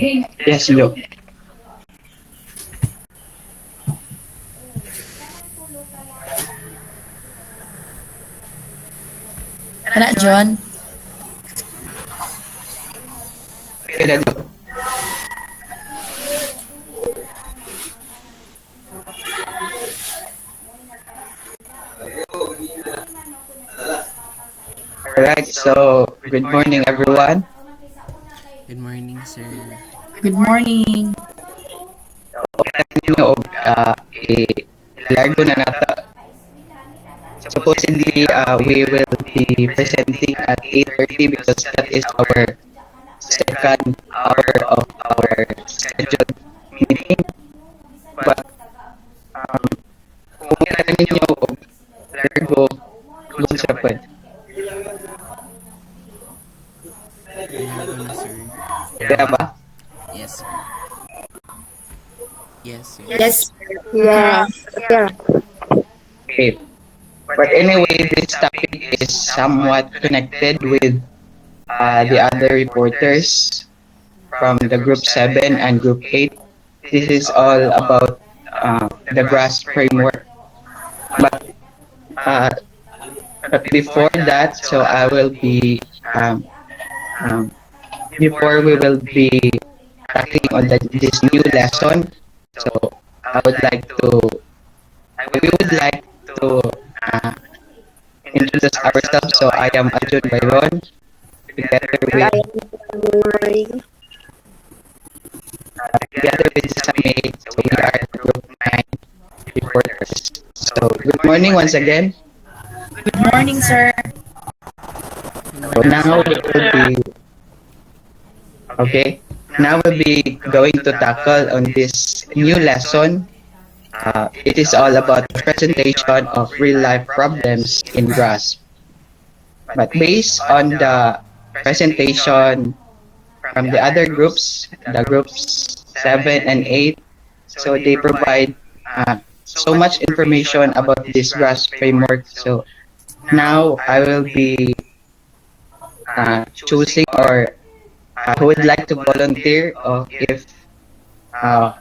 Yes, hello. Anak John. Okay, let's go. Alright, so good morning everyone. Good morning, sir. Good morning. Ano, ilargo na nato. Supposedly, we will be presenting at 8:30 because that is our second hour of our scheduled meeting. But kung kailan ninyo largo, kung sa pwede. Ilargo na, sir. Kaya ba? Yes, sir. Yes, sir. Yes. Yeah. Yeah. Okay. But anyway, this topic is somewhat connected with the other reporters from the group 7 and group 8. This is all about the GRASP framework. But before that, so I will be, before we will be tackling on this new lesson, so I would like to, we would like to uh, introduce ourselves. So I am Arjun Bayron, together I with am together with Samay. So we are group 9 reporters. So good morning once again. Good morning, sir. So now we will be okay. Now we'll be going to tackle on this new lesson. It is all about the presentation of real life problems in GRASP. But based on the presentation from the other groups, the groups 7 and 8, so they provide so much information about this GRASP framework. So now I will be choosing or who would like to volunteer or if uh,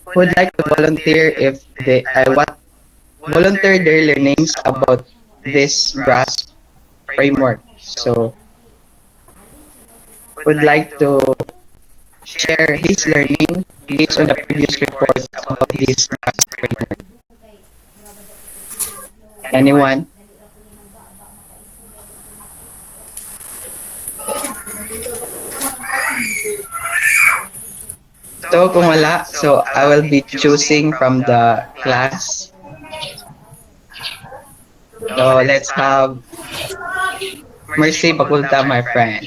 who would like to volunteer if they I want volunteer their learnings about this GRASP framework. So would like to share his learning based on the previous reports about this GRASP framework. Anyone? So kung wala, so I will be choosing from the class. So let's have Mercy Bakulta, my friend.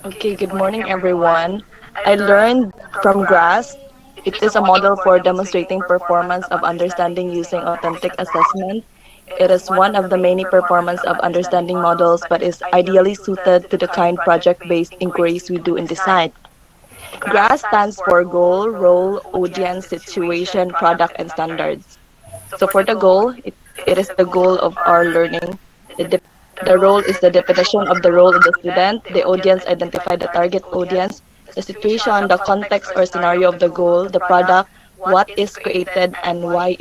Okay, good morning, everyone. I learned from GRASP. It is a model for demonstrating performance of understanding using authentic assessment. It is one of the many performance of understanding models, but is ideally suited to the kind project-based inquiries we do in design. GRASP stands for Goal, Role, Audience, Situation, Product, and Standards. So for the goal, it is the goal of our learning. The role is the definition of the role of the student. The audience identify the target audience. The situation, the context or scenario of the goal. The product, what is created and why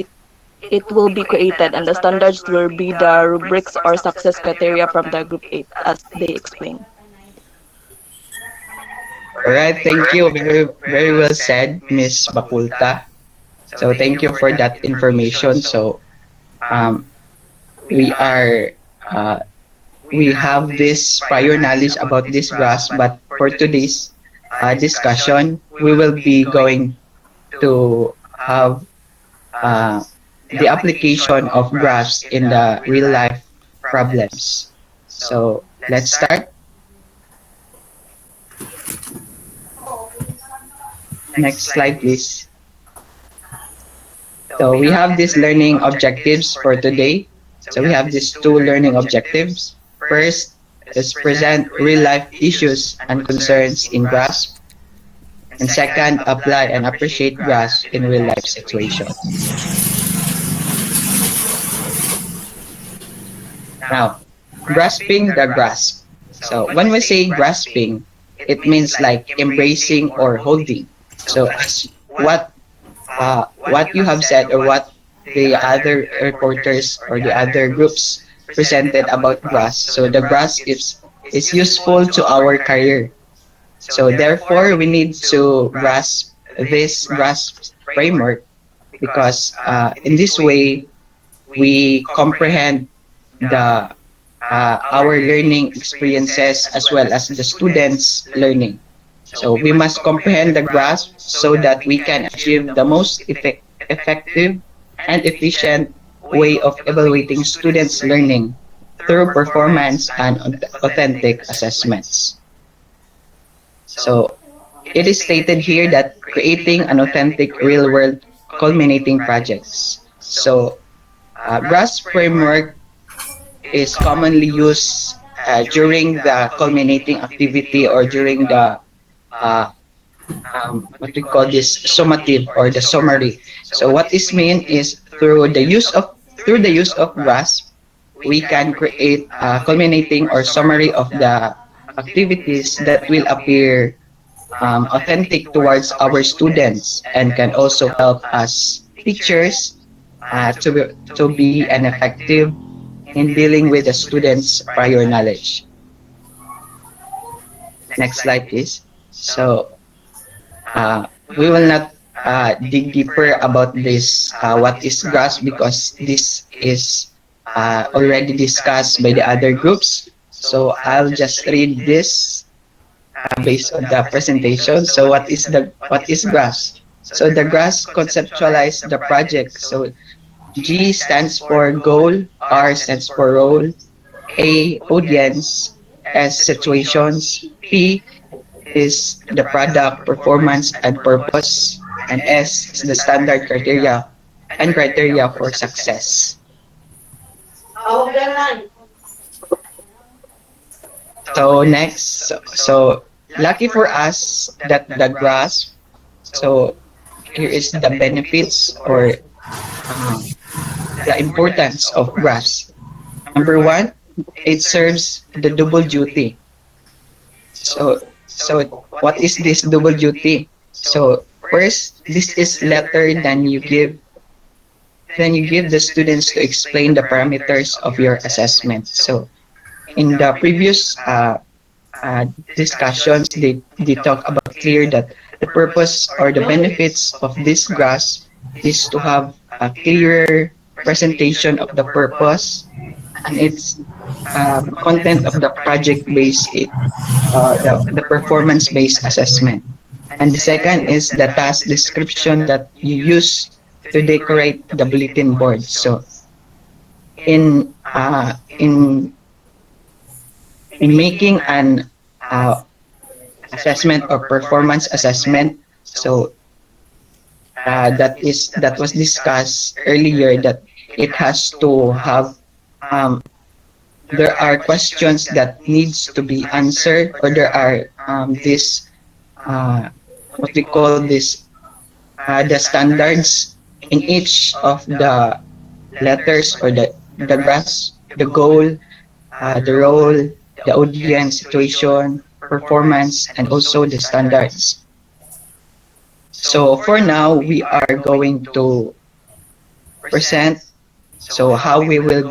it will be created. And the standards will be the rubrics or success criteria from the group 8 as they explain. Alright, thank you. Very, very well said, Miss Bakulta. So thank you for that information. So um, we are we have this prior knowledge about this GRASP, but for today's discussion, we will be going to have the application of GRASP in the real life problems. So let's start. Next slide, please. So we have these learning objectives for today. So we have these two learning objectives. First, let's present real-life issues and concerns in GRASP. And second, apply and appreciate GRASP in real-life situations. Now, grasping the grasp. So when we say grasping, it means like embracing or holding. So as what you have said or what the other reporters or the other groups presented about grass. So the grass is useful to our career. So therefore, we need to grasp this grasp framework because in this way we comprehend the our learning experiences as well as the students' learning. So we must comprehend the grasp so that we can achieve the most effective and efficient way of evaluating students' learning through performance and authentic assessments. So it is stated here that creating an authentic real-world culminating projects. So GRASP framework is commonly used during the culminating activity or during the uh, what we call this summative or the summary. So what this means is through the use of GRASP, we can create a culminating or summary of the activities that will appear authentic towards our students and can also help us teachers to be an effective in dealing with the students' prior knowledge. Next slide, please. So we will not dig deeper about this, what is GRASP, because this is already discussed by the other groups. So I'll just read this based on the presentation. So what is GRASP? So the GRASP conceptualize the project. So G stands for goal, R stands for role, A audience, S situations, P is the product, performance, and purpose, and S is the standard criteria and criteria for success. So next, so lucky for us that the grasp, so here is the benefits or um, the importance of grasp. Number one, it serves the double duty. So what is this double duty? So first, this is letter then you give the students to explain the parameters of your assessment. So in the previous discussions, they talk about clear that the purpose or the benefits of this grasp is to have a clearer presentation of the purpose and its content of the project-based, the performance-based assessment. And the second is the task description that you use to decorate the bulletin board. So in uh, in in making an assessment or performance assessment, so that was discussed earlier that it has to have um, there are questions that needs to be answered or there are this uh, what we call this the standards in each of the letters or the grasp, the goal, the role, the audience, situation, performance, and also the standards. So for now, we are going to present so how we will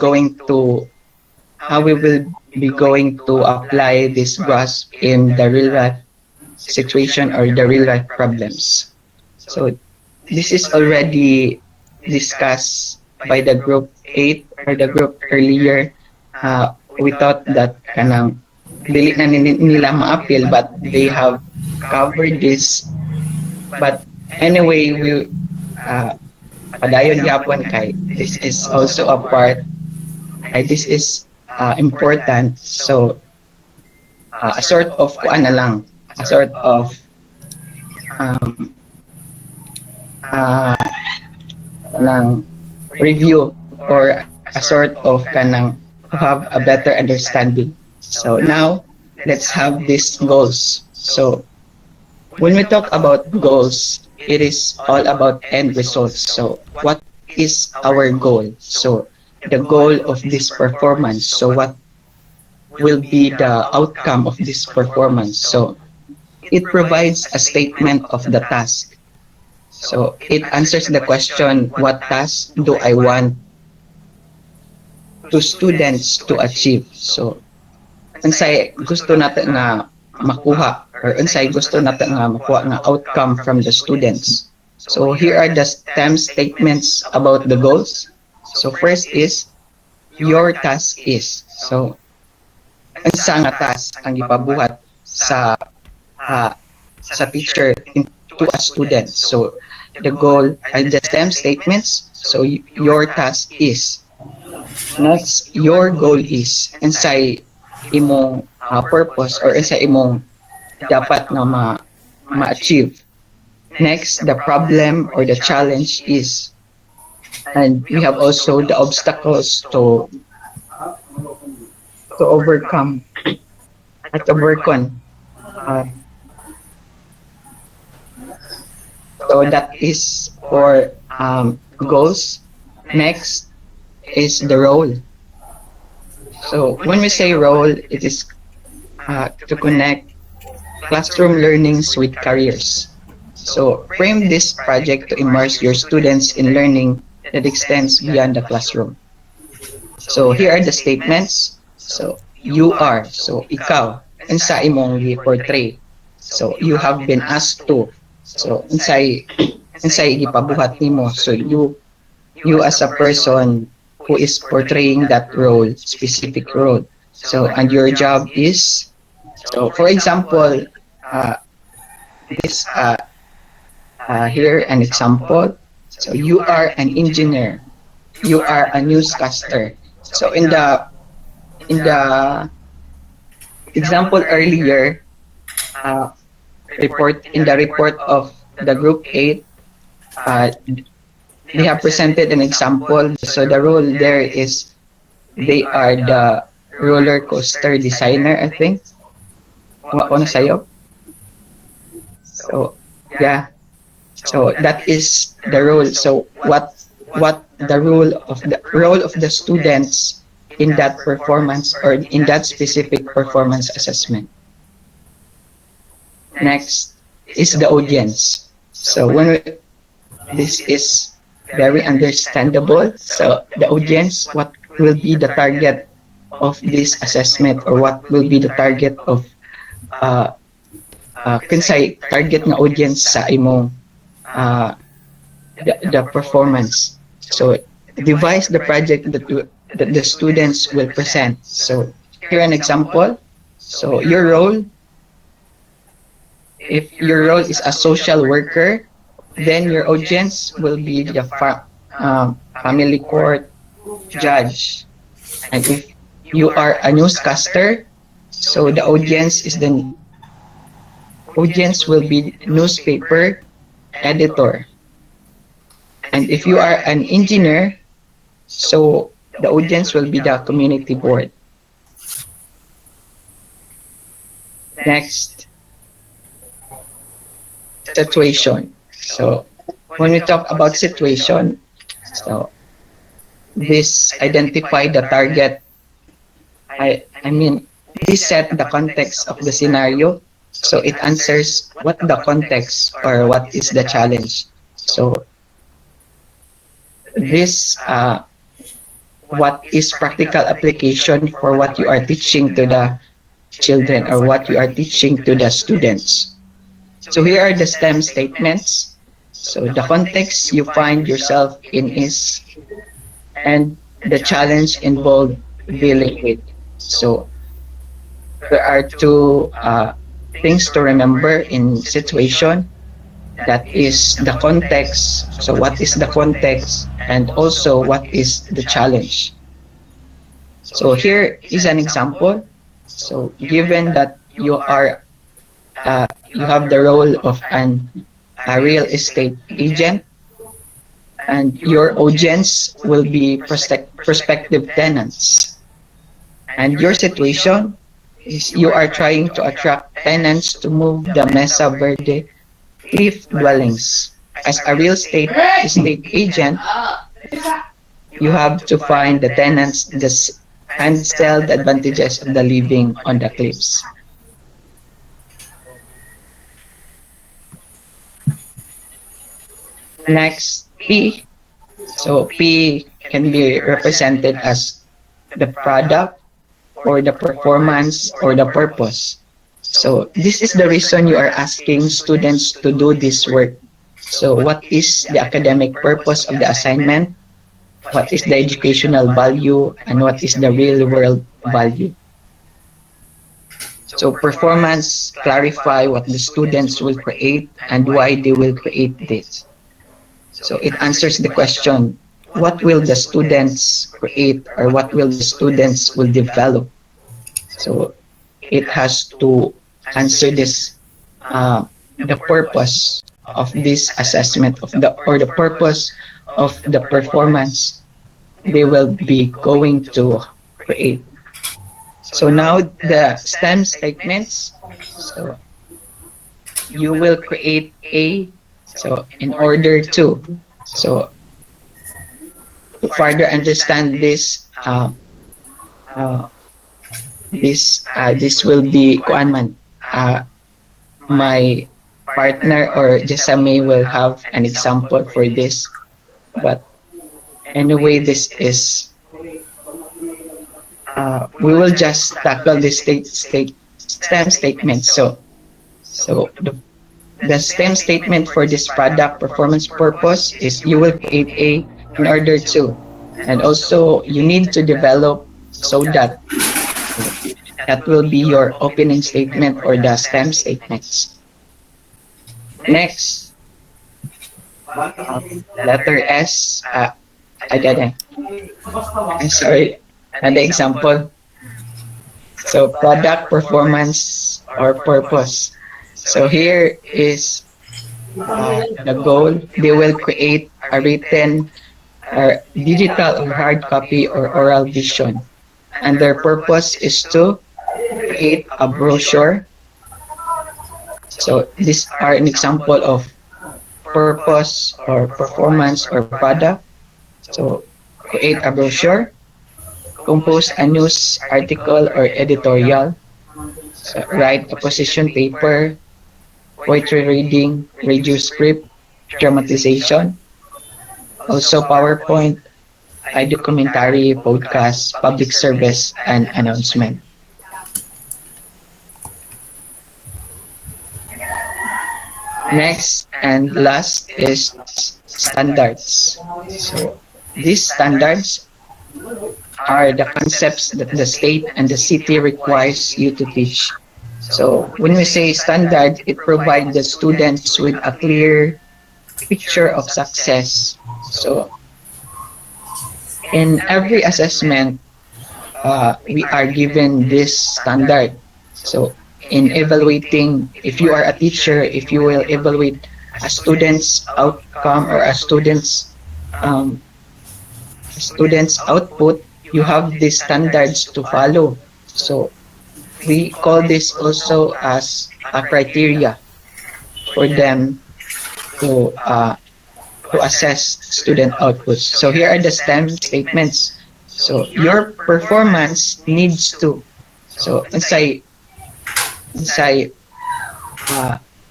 be going to apply this grasp in the real life situation or the real life problems. So this is already discussed by the group 8 or the group earlier. We thought that kanang dili na nila ma-appeal but they have covered this. But anyway, we padayon yapon kay this is also a part this is important. So a sort of kuan na lang, a sort of um, uh, ng review or a sort of kanang to have a better understanding. So now let's have these goals. So when we talk about goals, it is all about end results. So what is our goal? So the goal of this performance. So what will be the outcome of this performance? So it provides a statement of the task. So it answers the question, what task do I want to students to achieve? So unsay gusto nato nga makuha or unsay gusto nato nga makuha nga outcome from the students. So here are the STEM statements about the goals. So first is your task is. So unsa nga task ang ipabuhat uh, sa teacher to a student. So the goal and the STEM statements. So your task is. Next, your goal is. Unsay imong purpose or unsay imong dapat nga ma-achieve. Next, the problem or the challenge is. And we have also the obstacles to overcome at to work on. Uh, so that is for goals. Next is the role. So when we say role, it is to connect classroom learnings with careers. So frame this project to immerse your students in learning that extends beyond the classroom. So here are the statements. So you are, so ikaw, unsa imong gi-portray. So you have been asked to. So unsay gipabuhat nimo. So you as a person who is portraying that role, specific role. So and your job is. So for example, this here an example. So you are an engineer. You are a newscaster. So in the example earlier, report of the group 8, they have presented an example. So the role there is they are the roller coaster designer, I think. Wa ko na sayo. So yeah. So that is the role. So what the role of the students in that performance or in that specific performance assessment. Next is the audience. So this is very understandable. So the audience, what will be the target of this assessment or what will be the target of kinsay target nga audience sa imong the performance. So devise the project that the students will present. So here an example. So your role, if your role is a social worker, then your audience will be the family court judge. And if you are a newscaster, so the audience will be newspaper editor. And if you are an engineer, so the audience will be the community board. Next, situation. So when we talk about situation, so this identify the target. I mean, this set the context of the scenario. So it answers what the context or what is the challenge. So this what is practical application for what you are teaching to the children or what you are teaching to the students. So here are the STEM statements. So the context you find yourself in is and the challenge involved dealing with. So there are two things to remember in situation. That is the context. So what is the context and also what is the challenge? So here is an example. So given that you have the role of a real estate agent and your audience will be prospective tenants. And your situation is you are trying to attract tenants to move the Mesa Verde cliff dwellings. As a real estate agent, you have to find the tenants and sell the advantages of the living on the cliffs. Next, P. So P can be represented as the product or the performance or the purpose. So this is the reason you are asking students to do this work. So what is the academic purpose of the assignment? What is the educational value? And what is the real world value? So performance clarify what the students will create and why they will create this. So it answers the question, what will the students create or what will the students will develop? So it has to answer this, the purpose of this assessment of the or the purpose of the performance they will be going to create. So now the STEM statements. So you will create a, so in order to, so to further understand this, this will be kuan man, my partner or Jesame will have an example for this, but anyway this is, we will just tackle the STEM statement. So the STEM statement for this product performance purpose is you will create a in order to, and also you need to develop so that, that will be your opening statement or the STEM statements. Next, letter S. I didn't. I'm sorry. And the example. So product performance or purpose. So here is, the goal. They will create a written or digital or hard copy or oral vision. And their purpose is to create a brochure. So these are an example of purpose or performance or product. So create a brochure, compose a news article or editorial, so write a position paper, poetry reading, radio script, dramatization, also PowerPoint, a documentary, podcast, public service, and announcement. Next and last is standards. So these standards are the concepts that the state and the city requires you to teach. So when we say standard, it provides the students with a clear picture of success. So in every assessment, we are given this standard. So in evaluating, if you are a teacher, if you will evaluate a student's outcome or a student's output, you have these standards to follow. So we call this also as a criteria for them to assess student outputs. So here are the STEM statements. So your performance needs to, so insay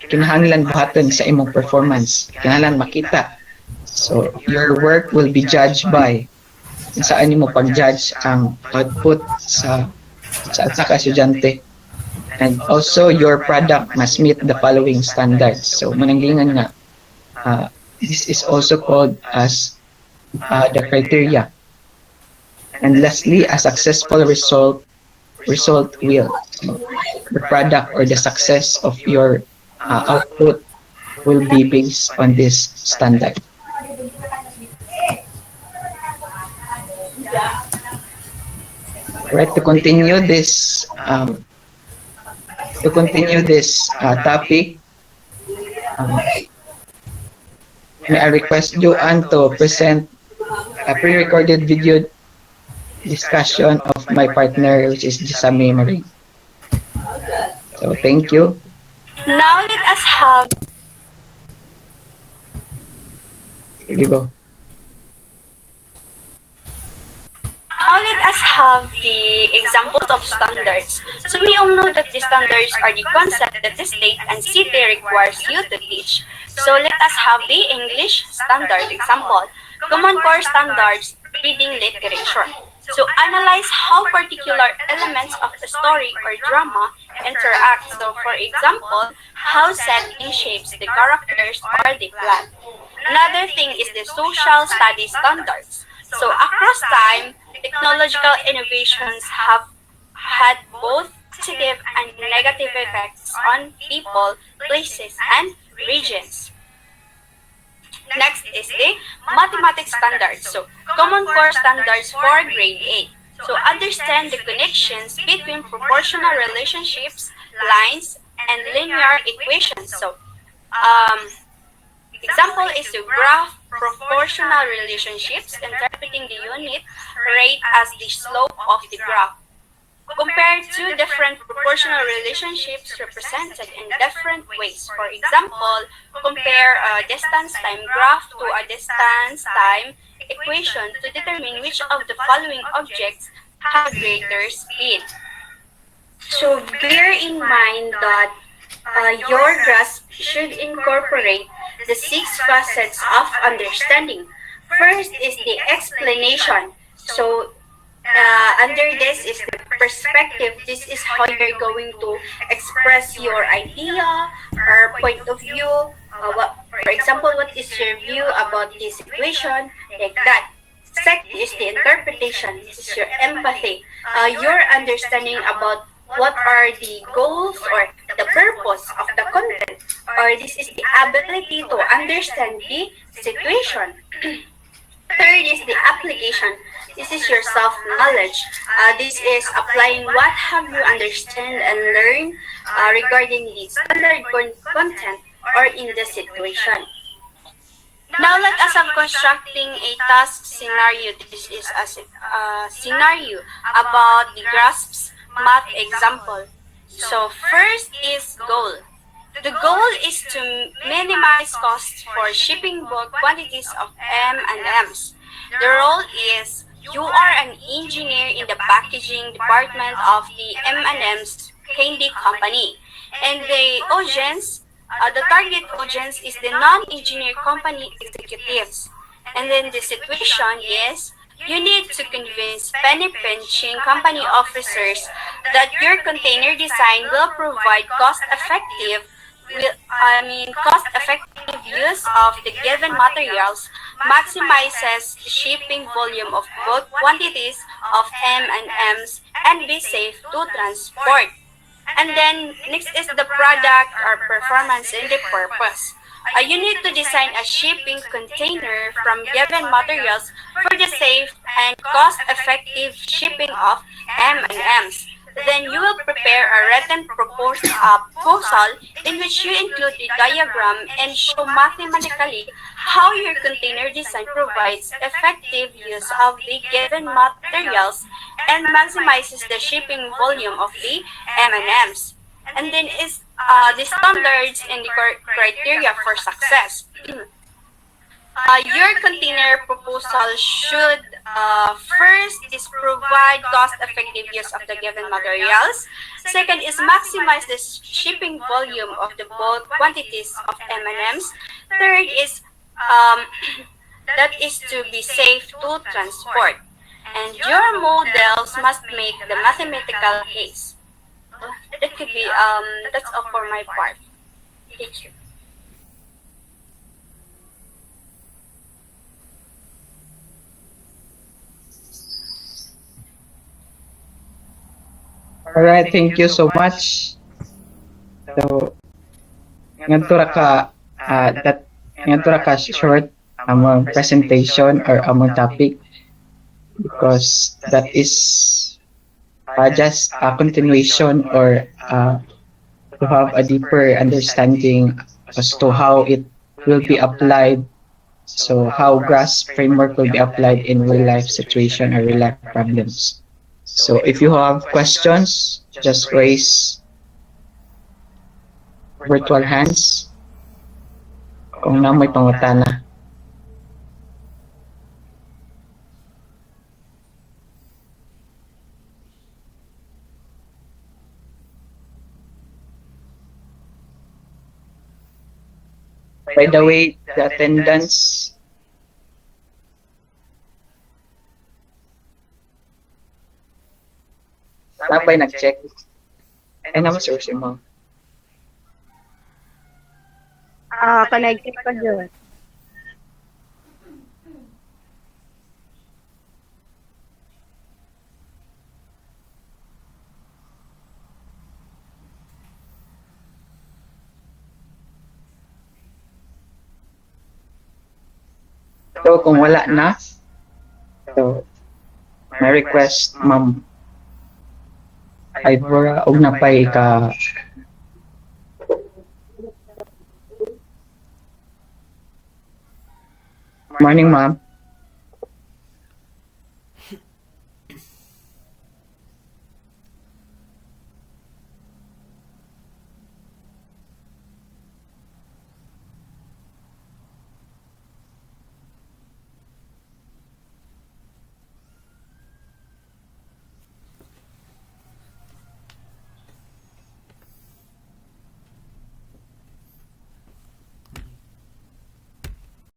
kinahanglan buhaton sa imong performance, kinahanglan makita. So your work will be judged by saan nimo pag-judge ang output sa ka estudyante. And also your product must meet the following standards. So mananglingan nga, this is also called as the criteria. And lastly, a successful result will, the product or the success of your output will be based on this standard. Right, to continue this topic, may I request Joanne to present a pre-recorded video discussion of my partner, which is Jesame Marie. So thank you. Now let us have Here you go. Now let us have the examples of standards. So we all know that the standards are the concept that the state and city requires you to teach. So let us have the English standard example. Common core standards, reading literature. So analyze how particular elements of a story or drama interact. So for example, how setting shapes the characters or the plot. Another thing is the social studies standards. So across time, technological innovations have had both positive and negative effects on people, places, and regions. Next is the mathematics standards. So common core standards for grade 8. So understand the connections between proportional relationships, lines, and linear equations. So um, example is to graph proportional relationships, interpreting the unit rate as the slope of the graph. Compare two different proportional relationships represented in different ways. For example, compare a distance time graph to a distance time equation to determine which of the following objects have a greater speed. So bear in mind that your grasp should incorporate the six facets of understanding. First is the explanation. So under this is the perspective. This is how you're going to express your idea or point of view. For example, what is your view about this situation? Like that. Second is the interpretation. This is your empathy. Your understanding about what are the goals or the purpose of the content. Or this is the ability to understand the situation. Third is the application. This is your self-knowledge. This is applying what have you understand and learn regarding the standard content or in the situation. Now let us have constructing a task scenario. This is a scenario about the GRASPS math example. So first is goal. The goal is to minimize costs for shipping bulk quantities of M&Ms. The role is you are an engineer in the packaging department of the M&M's candy company. And the target audience is the non-engineer company executives. And then the situation is you need to convince penny pinching company officers that your container design will provide cost-effective use of the given materials, maximizes shipping volume of both quantities of M&Ms, and be safe to transport. And then next is the product or performance and the purpose. You need to design a shipping container from given materials for the safe and cost-effective shipping of M&Ms. Then you will prepare a written proposal in which you include a diagram and show mathematically how your container design provides effective use of the given materials and maximizes the shipping volume of the M&Ms. And then is the standards and the criteria for success. Your container proposal should first is provide cost-effective use of the given materials. Second is maximize the shipping volume of the bulk quantities of M&Ms. Third is um, that is to be safe to transport. And your models must make the mathematical case. That could be that's all for my part. Thank you. All right, thank you so much. So, nganto ra ka nganto ra ka short among presentation or among topic because that is just a continuation or to have a deeper understanding as to how it will be applied. So how GRASP framework will be applied in real life situation or real life problems. So if you have questions, just raise virtual hands kung na may pangutana. By the way, the attendance na ba'y nag-check? Ay naman sir si ma'am. Connected pa dyan. So kung wala na, so may request ma'am ay bura og napay ka morning ma'am.